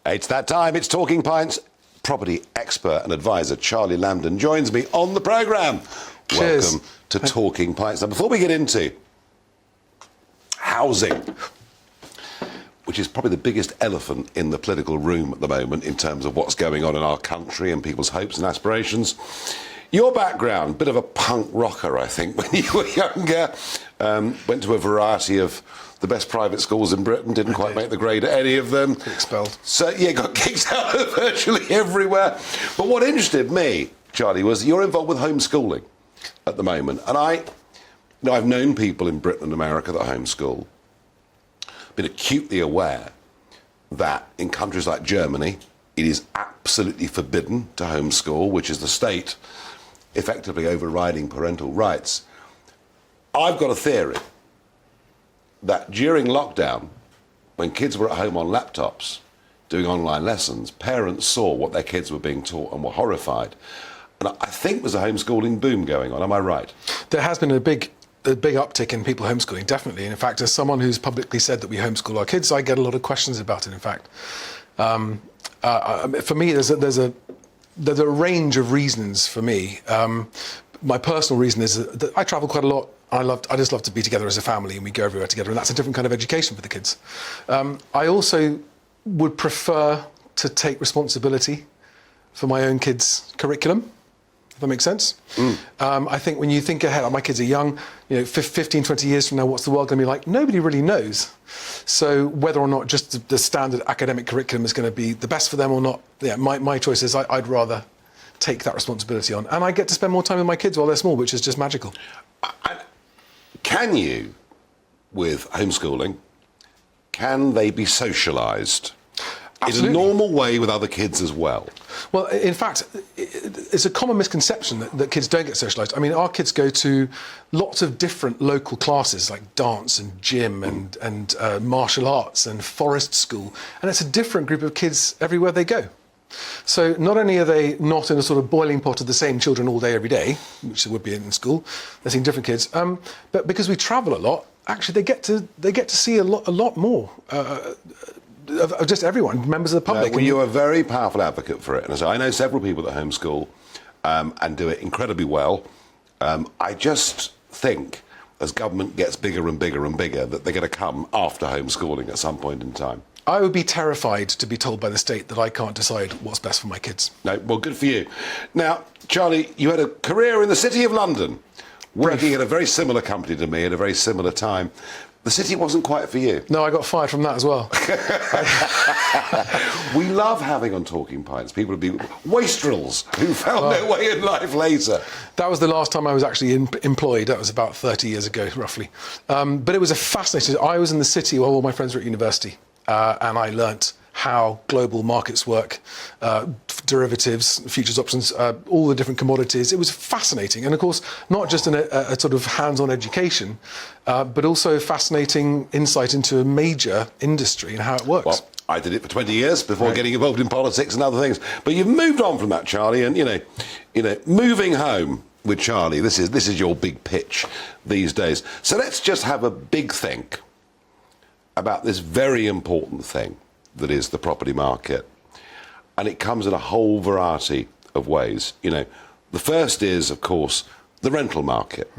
It's that time. It's Talking Pints. Property expert and advisor Charlie Lamdin joins me on the programme. Cheers. Welcome to Talking Pints. Now, before we get into housing, which is probably the biggest elephant in the political room at the moment in terms of what's going on in our country and people's hopes and aspirations, your background, bit of a punk rocker, I think, when you were younger, went to a variety of the best private schools in Britain, didn't quite make the grade at any of them. Expelled. So, yeah, got kicked out of virtually everywhere. But what interested me, Charlie, was you're involved with homeschooling at the moment. And I've known people in Britain and America that homeschool, been acutely aware that in countries like Germany, it is absolutely forbidden to homeschool, which is the state effectively overriding parental rights. I've got a theory that during lockdown, when kids were at home on laptops doing online lessons, parents saw what their kids were being taught and were horrified. And I think there's a homeschooling boom going on. Am I right? There has been a big uptick in people homeschooling, definitely. And in fact, as someone who's publicly said that we homeschool our kids, I get a lot of questions about it, in fact. For me, there's a range of reasons for me. My personal reason is that I travel quite a lot. I just love to be together as a family, and we go everywhere together, and that's a different kind of education for the kids. I also would prefer to take responsibility for my own kids' curriculum, if that makes sense. I think when you think ahead, my kids are young, 15, 20 years from now, what's the world going to be like? Nobody really knows. So whether or not just the standard academic curriculum is going to be the best for them or not, my choice is I'd rather take that responsibility on. And I get to spend more time with my kids while they're small, which is just magical. Can you, with homeschooling, can they be socialised in a normal way with other kids as well? Well, in fact, it's a common misconception that kids don't get socialised. I mean, our kids go to lots of different local classes like dance and gym and martial arts and forest school, and it's a different group of kids everywhere they go. So not only are they not in a sort of boiling pot of the same children all day, every day, which they would be in school, they're seeing different kids, but because we travel a lot, actually they get to see a lot more of just everyone, members of the public. Well, you're a very powerful advocate for it. And so I know several people that homeschool and do it incredibly well. I just think as government gets bigger and bigger and bigger that they're going to come after homeschooling at some point in time. I would be terrified to be told by the state that I can't decide what's best for my kids. No, well, good for you. Now, Charlie, you had a career in the City of London, working at a very similar company to me at a very similar time. The city wasn't quite for you. No, I got fired from that as well. We love having on Talking Pints people who be wastrels who found their way in life later. That was the last time I was actually employed. That was about 30 years ago, roughly. But it was a fascinating... I was in the city while all my friends were at university, and I learnt how global markets work, derivatives, futures options, all the different commodities. It was fascinating. And of course, not just a sort of hands-on education, but also fascinating insight into a major industry and how it works. Well, I did it for 20 years before getting involved in politics and other things. But you've moved on from that, Charlie, and, moving home with Charlie, this is your big pitch these days. So let's just have a big think about this very important thing that is the property market. And it comes in a whole variety of ways. The first is, of course, the rental market.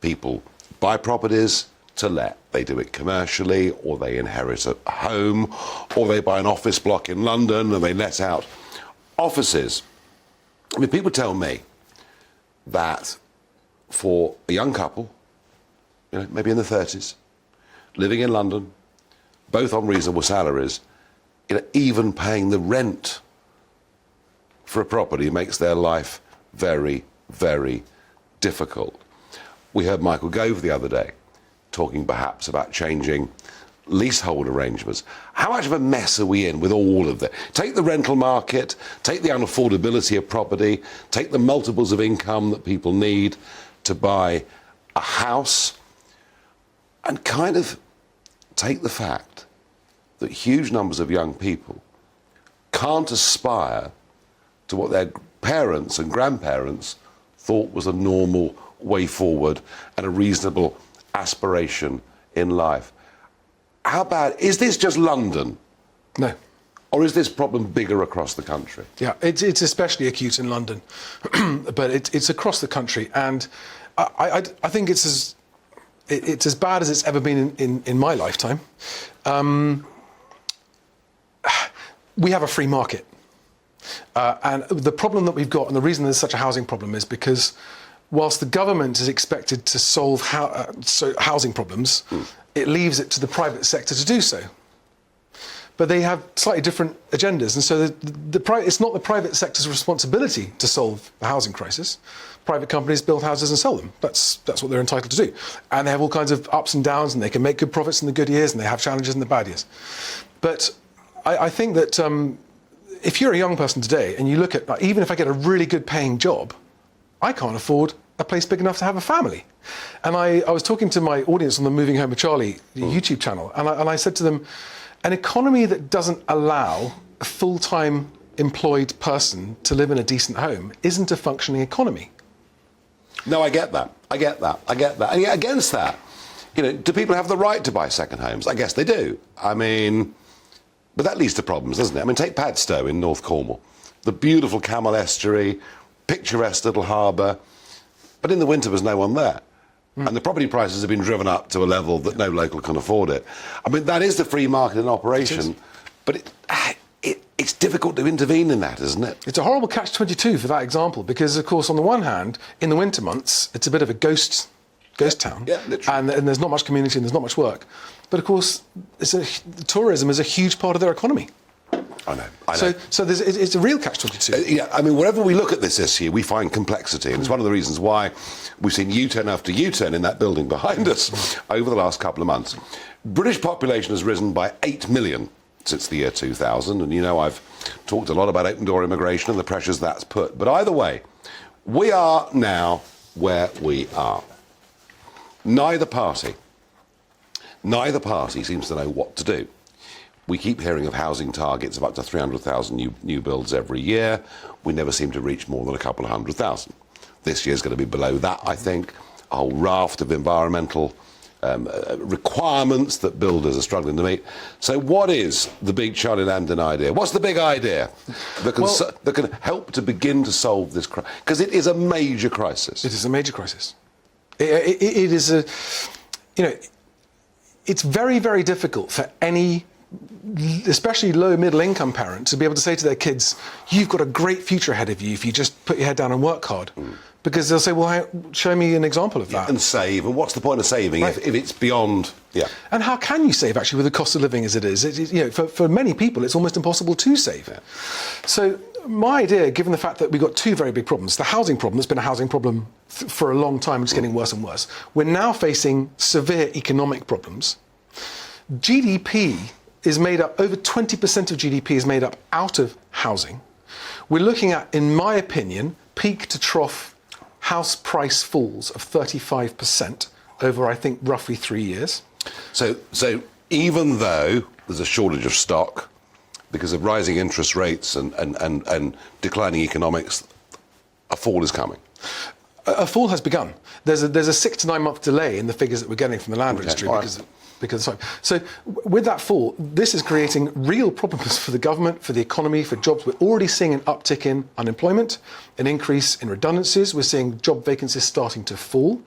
People buy properties to let. They do it commercially, or they inherit a home, or they buy an office block in London and they let out offices. I mean, people tell me that for a young couple, maybe in the 30s, living in London, both on reasonable salaries, even paying the rent for a property makes their life very, very difficult. We heard Michael Gove the other day talking perhaps about changing leasehold arrangements. How much of a mess are we in with all of that? Take the rental market, take the unaffordability of property, take the multiples of income that people need to buy a house, and kind of take the fact that huge numbers of young people can't aspire to what their parents and grandparents thought was a normal way forward and a reasonable aspiration in life. How bad? Is this just London? No. Or is this problem bigger across the country? Yeah, it's especially acute in London, but it's across the country, and I think it's as bad as it's ever been in my lifetime. We have a free market, and the problem that we've got, and the reason there's such a housing problem, is because whilst the government is expected to solve housing problems, it leaves it to the private sector to do so. But they have slightly different agendas, and so it's not the private sector's responsibility to solve the housing crisis. Private companies build houses and sell them. That's what they're entitled to do. And they have all kinds of ups and downs, and they can make good profits in the good years, and they have challenges in the bad years. But I think that if you're a young person today, and you look at, even if I get a really good paying job, I can't afford a place big enough to have a family. And I was talking to my audience on the Moving Home with Charlie YouTube channel, and I said to them, an economy that doesn't allow a full-time employed person to live in a decent home isn't a functioning economy. No, I get that. And yet against that, do people have the right to buy second homes? I guess they do. I mean, but that leads to problems, doesn't it? I mean, take Padstow in North Cornwall, the beautiful Camel Estuary, picturesque little harbour, but in the winter there's no one there. And the property prices have been driven up to a level that no local can afford it. I mean, that is the free market in operation, but it's difficult to intervene in that, isn't it? It's a horrible catch-22 for that example, because, of course, on the one hand, in the winter months, it's a bit of a ghost town, and there's not much community and there's not much work. But, of course, tourism is a huge part of their economy. I know. So it's a real catch-22. Yeah, I mean, wherever we look at this issue, we find complexity, and it's one of the reasons why we've seen U-turn after U-turn in that building behind us over the last couple of months. British population has risen by 8 million since the year 2000, and I've talked a lot about open-door immigration and the pressures that's put. But either way, we are now where we are. Neither party seems to know what to do. We keep hearing of housing targets of up to 300,000 new builds every year. We never seem to reach more than a couple of 100,000. This year's going to be below that, I think. A whole raft of environmental requirements that builders are struggling to meet. So what is the big Charlie Lamdin idea? What's the big idea that can help to begin to solve this crisis? Because it is a major crisis. It is a major crisis. It is a, it's very, very difficult for any, especially low middle income parents, to be able to say to their kids, you've got a great future ahead of you if you just put your head down and work hard. Because they'll say, well, show me an example of that. And save. And what's the point of saving if it's beyond... Yeah. And how can you save, actually, with the cost of living as it is? For many people, it's almost impossible to save. Yeah. So my idea, given the fact that we've got two very big problems, the housing problem has been a housing problem for a long time, it's getting worse and worse. We're now facing severe economic problems. GDP is made up, over 20% of GDP is made up out of housing. We're looking at, in my opinion, peak to trough house price falls of 35% over, I think, roughly 3 years. So even though there's a shortage of stock because of rising interest rates and declining economics, a fall is coming. A fall has begun. There's a 6 to 9 month delay in the figures that we're getting from the land registry because of so with that fall, this is creating real problems for the government, for the economy, for jobs. We're already seeing an uptick in unemployment, an increase in redundancies. We're seeing job vacancies starting to fall.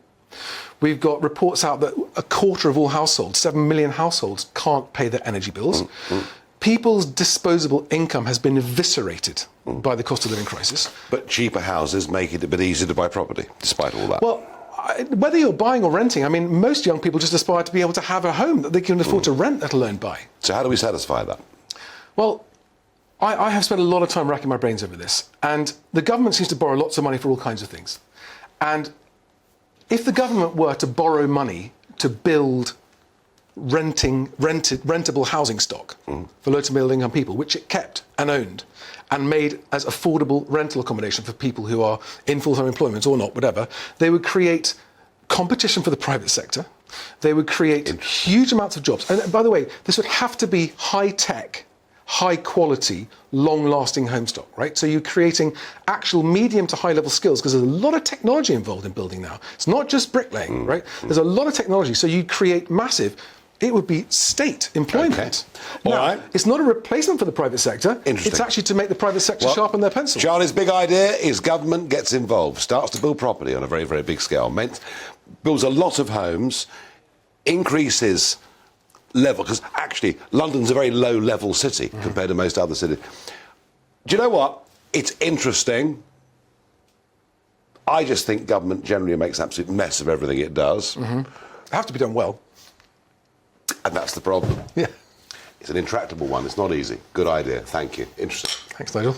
We've got reports out that a quarter of all households, 7 million households, can't pay their energy bills. People's disposable income has been eviscerated by the cost of living crisis. But cheaper houses make it a bit easier to buy property, despite all that. Well, whether you're buying or renting, I mean, most young people just aspire to be able to have a home that they can afford to rent, let alone buy. So how do we satisfy that? Well, I have spent a lot of time racking my brains over this, and the government seems to borrow lots of money for all kinds of things. And if the government were to borrow money to build rentable housing stock for low to middle income people, which it kept and owned and made as affordable rental accommodation for people who are in full-time employment or not, whatever, they would create competition for the private sector. They would create huge amounts of jobs. And by the way, this would have to be high-tech, high-quality, long-lasting home stock, right? So you're creating actual medium to high-level skills, because there's a lot of technology involved in building now. It's not just bricklaying, right? There's a lot of technology. So you create massive It would be state employment. Okay. All Now, right. It's not a replacement for the private sector. Interesting. It's actually to make the private sector sharpen their pencil. Charlie's big idea is government gets involved, starts to build property on a very, very big scale, builds a lot of homes, increases level, because actually London's a very low-level city compared to most other cities. Do you know what? It's interesting. I just think government generally makes an absolute mess of everything it does. It has to be done well. And that's the problem. Yeah. It's an intractable one. It's not easy. Good idea. Thank you. Interesting. Thanks, Nigel.